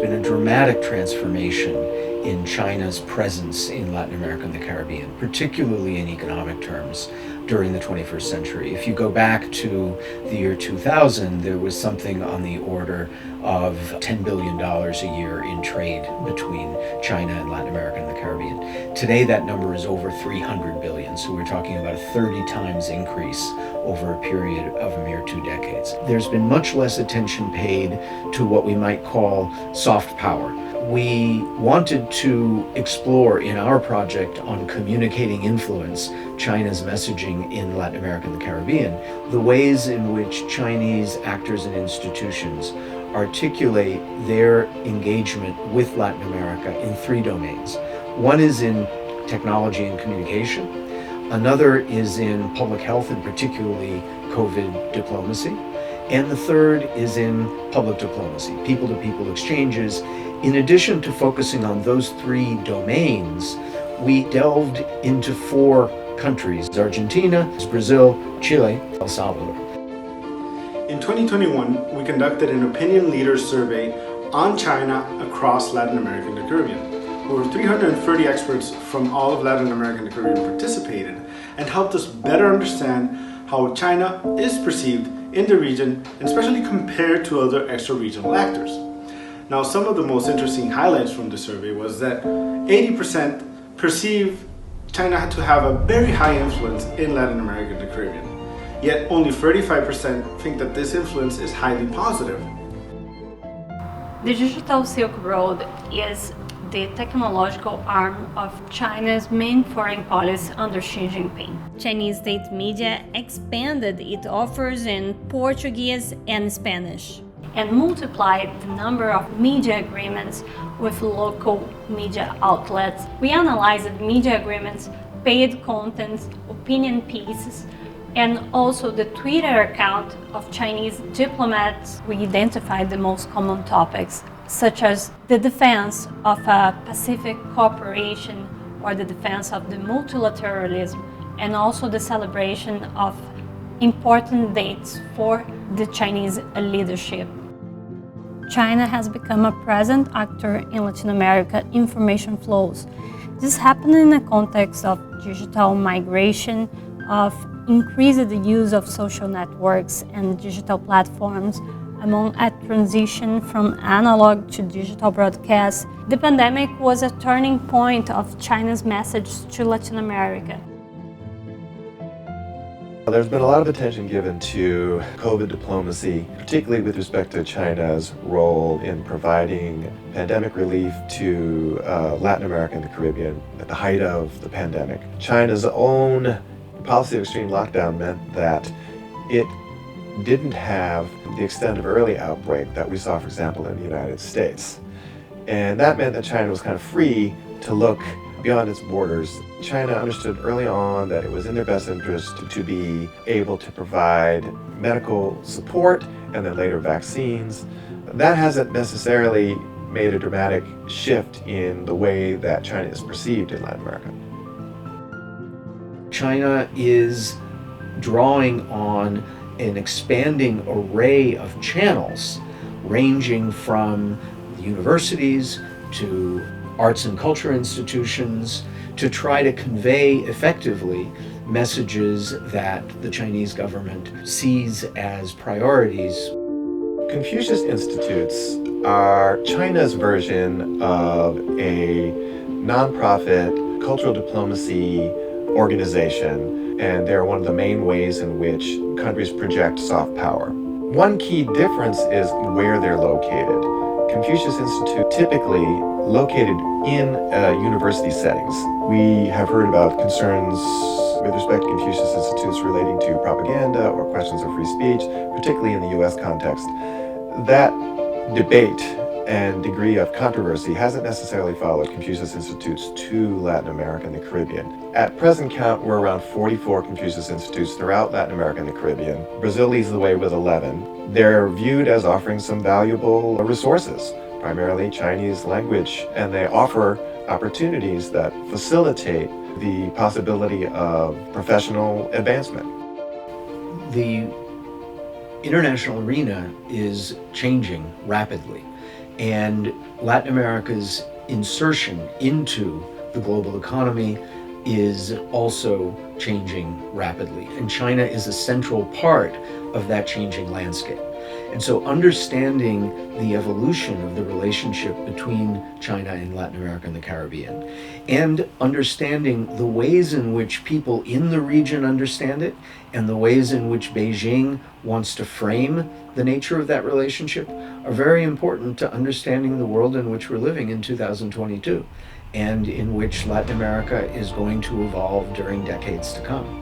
been a dramatic transformation in China's presence in Latin America and the Caribbean, particularly in economic terms, during the 21st century. If you go back to the year 2000, there was something on the order of $10 billion a year in trade between China and Latin America and the Caribbean. Today, that number is over 300 billion, so we're talking about a 30 times increase over a period of a mere 2 decades. There's been much less attention paid to what we might call soft power. We wanted to explore in our project on communicating influence, China's messaging in Latin America and the Caribbean, the ways in which Chinese actors and institutions articulate their engagement with Latin America in 3 domains. One is in technology and communication. Another is in public health and particularly COVID diplomacy. And the third is in public diplomacy, people-to-people exchanges. In addition to focusing on those 3 domains, we delved into 4 countries: Argentina, Brazil, Chile, El Salvador. In 2021, we conducted an opinion leaders survey on China across Latin America and the Caribbean. Over 330 experts from all of Latin America and the Caribbean participated and helped us better understand how China is perceived in the region, and especially compared to other extra-regional actors. Now, some of the most interesting highlights from the survey was that 80% perceive China to have a very high influence in Latin America and the Caribbean. Yet only 35% think that this influence is highly positive. The Digital Silk Road is the technological arm of China's main foreign policy under Xi Jinping. Chinese state media expanded its offers in Portuguese and Spanish, and multiplied the number of media agreements with local media outlets. We analyzed media agreements, paid content, opinion pieces, and also the Twitter account of Chinese diplomats. We identified the most common topics, such as the defense of a Pacific cooperation or the defense of the multilateralism, and also the celebration of important dates for the Chinese leadership. China has become a present actor in Latin America information flows. This happened in the context of digital migration, of increased use of social networks and digital platforms, among a transition from analog to digital broadcast. The pandemic was a turning point of China's message to Latin America. There's been a lot of attention given to COVID diplomacy, particularly with respect to China's role in providing pandemic relief to Latin America and the Caribbean at the height of the pandemic. China's own policy of extreme lockdown meant that it didn't have the extent of early outbreak that we saw, for example, in the United States. And that meant that China was kind of free to look beyond its borders. China understood early on that it was in their best interest to be able to provide medical support and then later vaccines. That hasn't necessarily made a dramatic shift in the way that China is perceived in Latin America. China is drawing on an expanding array of channels, ranging from universities to arts and culture institutions, to try to convey effectively messages that the Chinese government sees as priorities. Confucius Institutes are China's version of a nonprofit cultural diplomacy organization, and they're one of the main ways in which countries project soft power. One key difference is where they're located. Confucius Institute typically located in university settings. We have heard about concerns with respect to Confucius Institutes relating to propaganda or questions of free speech, particularly in the US context. That debate and degree of controversy hasn't necessarily followed Confucius Institutes to Latin America and the Caribbean. At present count, we're around 44 Confucius Institutes throughout Latin America and the Caribbean. Brazil leads the way with 11. They're viewed as offering some valuable resources, primarily Chinese language, and they offer opportunities that facilitate the possibility of professional advancement. The international arena is changing rapidly, And Latin America's insertion into the global economy is also changing rapidly. And China is a central part of that changing landscape. And so understanding the evolution of the relationship between China and Latin America and the Caribbean, and understanding the ways in which people in the region understand it, and the ways in which Beijing wants to frame the nature of that relationship, are very important to understanding the world in which we're living in 2022, and in which Latin America is going to evolve during decades to come.